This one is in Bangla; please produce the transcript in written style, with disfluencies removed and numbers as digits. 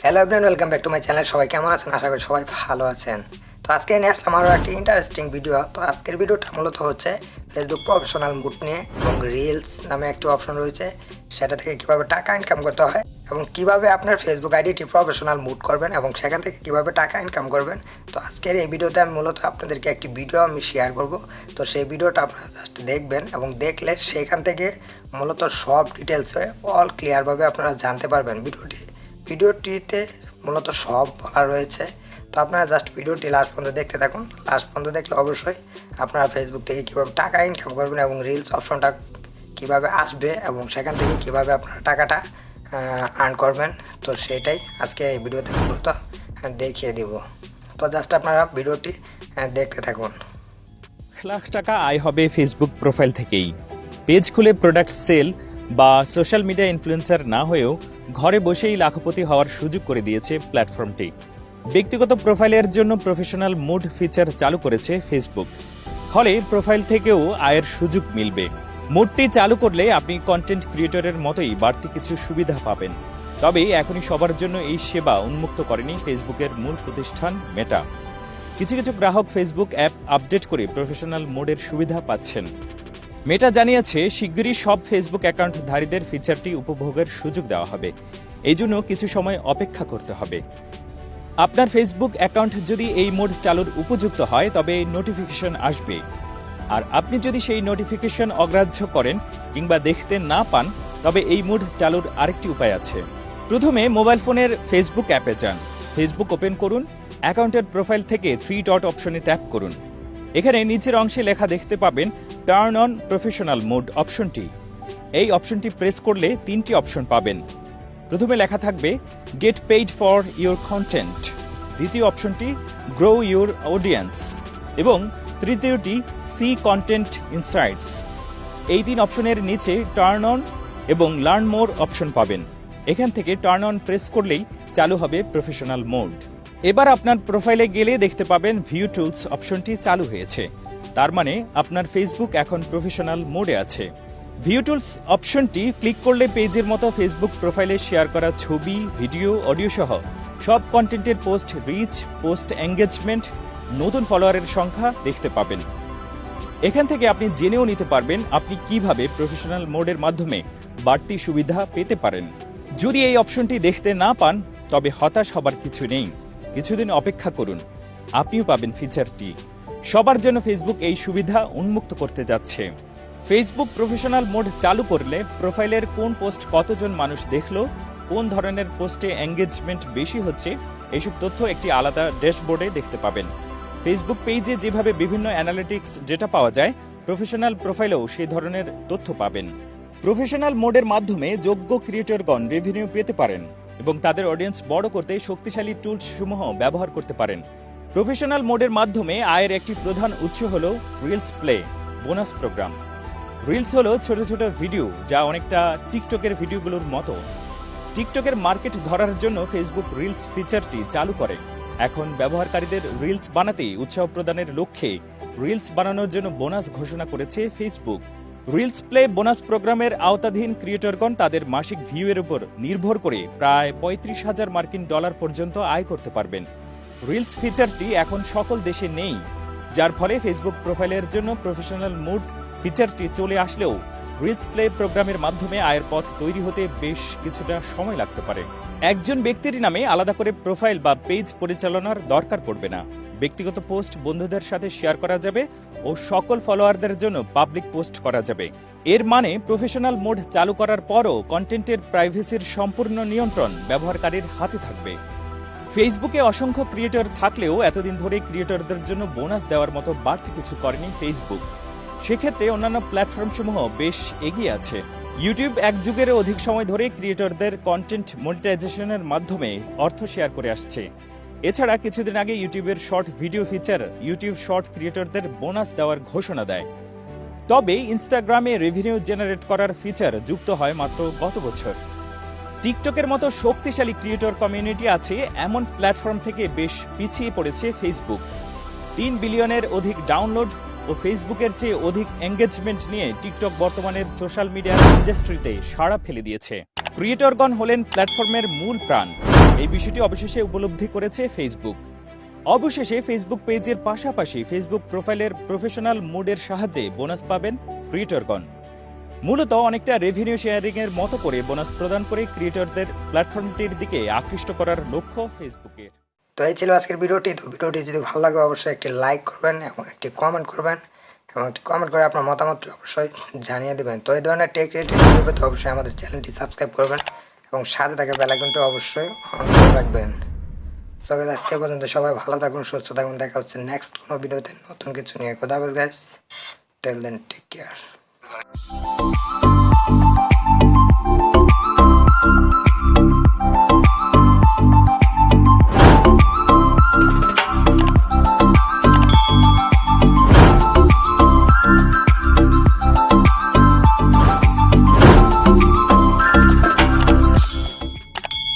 Hello everyone, welcome back to my channel. সবাই কেমন আছেন? আশা করি সবাই ভালো আছেন। তো আজকে নিয়ে আসলাম আরও একটি ইন্টারেস্টিং ভিডিও। তো আজকের ভিডিওটা মূলত হচ্ছে ফেসবুক প্রফেশনাল মুড নিয়ে, এবং রিলস নামে একটি অপশন রয়েছে, সেটা থেকে কীভাবে টাকা ইনকাম করতে হয় এবং কীভাবে আপনার ফেসবুক আইডিটি প্রফেশনাল মুড করবেন এবং সেখান থেকে কীভাবে টাকা ইনকাম করবেন। তো আজকের এই ভিডিওতে আমি মূলত আপনাদেরকে একটি ভিডিও শেয়ার করব। তো সেই ভিডিওটা আপনারা জাস্ট দেখবেন এবং দেখলে সেখান থেকে মূলত সব ডিটেলসে অল ক্লিয়ারভাবে আপনারা জানতে পারবেন। ভিডিওটিতে মূলত সব বলা রয়েছে। তো আপনারা জাস্ট ভিডিওটি লাস্ট পর্যন্ত দেখতে থাকুন। লাস্ট পর্যন্ত দেখলে অবশ্যই আপনারা ফেসবুক থেকে কীভাবে টাকা ইনকাম করবেন এবং রিলস অপশনটা কীভাবে আসবে এবং সেখান থেকে কীভাবে আপনারা টাকাটা আর্ন করবেন, তো সেটাই আজকে এই ভিডিওতে মূলত দেখিয়ে দিব। তো জাস্ট আপনারা ভিডিওটি দেখতে থাকুন। লাখ টাকা আয় হবে ফেসবুক প্রোফাইল থেকেই। পেজ খুলে প্রোডাক্ট সেল বা সোশ্যাল মিডিয়া ইনফ্লুয়েন্সার না হয়েও ঘরে বসেই লাখপতি হওয়ার সুযোগ করে দিয়েছে প্ল্যাটফর্মটি। ব্যক্তিগত প্রোফাইলের জন্য প্রফেশনাল মুড ফিচার চালু করেছে ফেসবুক, ফলে প্রোফাইল থেকেও আয়ের সুযোগ মিলবে। মুডটি চালু করলে আপনি কন্টেন্ট ক্রিয়েটরের মতোই বাড়তি কিছু সুবিধা পাবেন। তবে এখনই সবার জন্য এই সেবা উন্মুক্ত করেনি ফেসবুকের মূল প্রতিষ্ঠান মেটা। কিছু কিছু গ্রাহক ফেসবুক অ্যাপ আপডেট করে প্রফেশনাল মোডের সুবিধা পাচ্ছেন। মেটা জানিয়েছে শিগগিরই সব ফেসবুক অ্যাকাউন্টধারীদের ফিচারটি উপভোগের সুযোগ দেওয়া হবে। এই জন্য কিছু সময় অপেক্ষা করতে হবে। আপনার ফেসবুক অ্যাকাউন্ট যদি এই মোড চালুর উপযুক্ত হয় তবে নোটিফিকেশন আসবে। আর আপনি যদি সেই নোটিফিকেশন অগ্রাহ্য করেন কিংবা দেখতে না পান, তবে এই মোড চালুর আরেকটি উপায় আছে। প্রথমে মোবাইল ফোনের ফেসবুক অ্যাপে যান, ফেসবুক ওপেন করুন, অ্যাকাউন্টের প্রোফাইল থেকে 3 ডট অপশনে ট্যাপ করুন। এখানে নিচের অংশে লেখা দেখতে পাবেন টার্ন অন প্রফেশনাল মোড অপশনটি। এই অপশনটি প্রেস করলে 3টি অপশন পাবেন। প্রথমে লেখা থাকবে gate paid for your content, দ্বিতীয় অপশনটি গ্রো ইউর অডিয়েন্স এবং তৃতীয়টি সি কন্টেন্ট ইনসাইটস। এই 3 অপশনের নিচে টার্ন অন এবং লার্ন মোর অপশন পাবেন। এখান থেকে টার্ন অন প্রেস করলেই চালু হবে প্রফেশনাল মোড। এবার আপনার প্রোফাইলে গেলে দেখতে পাবেন ভিউ টুলস অপশনটি চালু হয়েছে। তার মানে আপনার ফেসবুক এখন প্রফেশনাল মোডে আছে। ভিউ টুলস অপশনটি ক্লিক করলে পেজের মতো ফেসবুক প্রোফাইলে শেয়ার করা ছবি, ভিডিও, অডিও সহ সব কন্টেন্টের পোস্ট রিচ, পোস্ট এঙ্গেজমেন্ট, নতুন ফলোয়ারের সংখ্যা দেখতে পাবেন। এখান থেকে আপনি জেনেও নিতে পারবেন আপনি কিভাবে প্রফেশনাল মোডের মাধ্যমে বাড়তি সুবিধা পেতে পারেন। যদি এই অপশনটি দেখতে না পান তবে হতাশ হবার কিছু নেই, কিছুদিন অপেক্ষা করুন, আপনিও পাবেন ফিচারটি। সবার জন্য ফেসবুক এই সুবিধা উন্মুক্ত করতে যাচ্ছে। ফেসবুক প্রফেশনাল মোড চালু করলে প্রোফাইলের কোন পোস্ট কতজন মানুষ দেখলো, কোন ধরনের পোস্টে এঙ্গেজমেন্ট বেশি হচ্ছে, এইসব তথ্য একটি আলাদা ড্যাশবোর্ডে দেখতে পাবেন। ফেসবুক পেজে যেভাবে বিভিন্ন অ্যানালিটিক্স ডেটা পাওয়া যায়, প্রফেশনাল প্রোফাইলেও সেই ধরনের তথ্য পাবেন। প্রফেশনাল মোডের মাধ্যমে যোগ্য ক্রিয়েটরগণ রেভিনিউ পেতে পারেন এবং তাদের অডিয়েন্স বড় করতে শক্তিশালী টুলস সমূহ ব্যবহার করতে পারেন। প্রফেশনাল মোডের মাধ্যমে আয়ের একটি প্রধান উৎস হল reels play bonus program. Reels হলো ছোট ছোট ভিডিও যা অনেকটা টিকটকের ভিডিওগুলোর মতো। টিকটকের মার্কেট ধরার জন্য ফেসবুক রিলস ফিচারটি চালু করে। এখন ব্যবহারকারীদের রিলস বানাতে উৎসাহ প্রদানের লক্ষ্যে রিলস বানানোর জন্য বোনাস ঘোষণা করেছে ফেসবুক। রিলস প্লে বোনাস প্রোগ্রামের আওতাধীন ক্রিয়েটরগণ তাদের মাসিক ভিউয়ের উপর নির্ভর করে প্রায় 35,000 মার্কিন ডলার পর্যন্ত আয় করতে পারবেন। রিলস ফিচারটি এখন সকল দেশে নেই, যার ফলে ফেসবুক প্রোফাইলের জন্য প্রফেশনাল মুড ফিচারটি চলে আসলেও রিলস প্লে প্রোগ্রামের মাধ্যমে আয়ের পথ তৈরি হতে বেশ কিছুটা সময় লাগতে পারে। একজন ব্যক্তির নামে আলাদা করে প্রোফাইল বা পেজ পরিচালনার দরকার পড়বে না। ব্যক্তিগত পোস্ট বন্ধুদের সাথে শেয়ার করা যাবে ও সকল ফলোয়ারদের জন্য পাবলিক পোস্ট করা যাবে। এর মানে প্রফেশনাল মোড চালু করার পরও কন্টেন্টের প্রাইভেসির সম্পূর্ণ নিয়ন্ত্রণ ব্যবহারকারীর হাতে থাকবে। ফেসবুকে অসংখ্য ক্রিয়েটর থাকলেও এতদিন ধরে ক্রিয়েটরদের জন্য বোনাস দেওয়ার মতো বাড়তি কিছু করেনি ফেসবুক। সেক্ষেত্রে অন্যান্য প্ল্যাটফর্মসমূহ বেশ এগিয়ে আছে। ইউটিউব এক যুগের অধিক সময় ধরে ক্রিয়েটরদের কন্টেন্ট মনিটাইজেশনের মাধ্যমে অর্থ শেয়ার করে আসছে। এছাড়া কিছুদিন আগে ইউটিউবের short video feature YouTube short ক্রিয়েটরদের বোনাস দেওয়ার ঘোষণা দেয়। তবে ইনস্টাগ্রামে রেভিনিউ জেনারেট করার ফিচার যুক্ত হয় মাত্র গত বছর। টিকটকের মতো শক্তিশালী ক্রিয়েটর কমিউনিটি আছে এমন প্ল্যাটফর্ম থেকে বেশ পিছিয়ে পড়েছে ফেসবুক। 3 বিলিয়নের অধিক ডাউনলোড ও ফেসবুকের চেয়ে অধিক এঙ্গেজমেন্ট নিয়ে টিকটক বর্তমানের সোশ্যাল মিডিয়া ইন্ডাস্ট্রিতে সাড়া ফেলে দিয়েছে। ক্রিয়েটরগণ হলেন প্ল্যাটফর্মের মূল প্রাণ। এই বিষয়টি অবশেষে উপলব্ধি করেছে ফেসবুক। অবশেষে ফেসবুক পেজের পাশাপাশি ফেসবুক প্রোফাইলের প্রফেশনাল মোডের সাহায্যে বোনাস পাবেন ক্রিয়েটরগণ। মূলত অনেকটা রেভিনিউ শেয়ারিং এর মতো করে বোনাস প্রদান করে ক্রিয়েটরদের প্ল্যাটফর্মটির দিকে আকৃষ্ট করার লক্ষ্য ফেসবুকের। তো এই ছিল আজকের ভিডিওটি। তো ভিডিওটি যদি ভালো লাগে অবশ্যই একটি লাইক করবেন এবং একটি কমেন্ট করবেন এবং একটি কমেন্ট করে আপনার মতামতটি অবশ্যই জানিয়ে দেবেন। তো এই ধরনের টেক রিলেটেড ভিডিও পেতে অবশ্যই আমাদের চ্যানেলটি সাবস্ক্রাইব করবেন এবং সাথে থাকা বেল আইকনটি অবশ্যই অন করে রাখবেন। সো গাইস, আজকে পর্যন্ত সবাই ভালো থাকুন, সুস্থ থাকুন। দেখা হচ্ছে নেক্সট কোনো ভিডিওতে নতুন কিছু নিয়ে। খোদা হাফেজ guys, till then take care.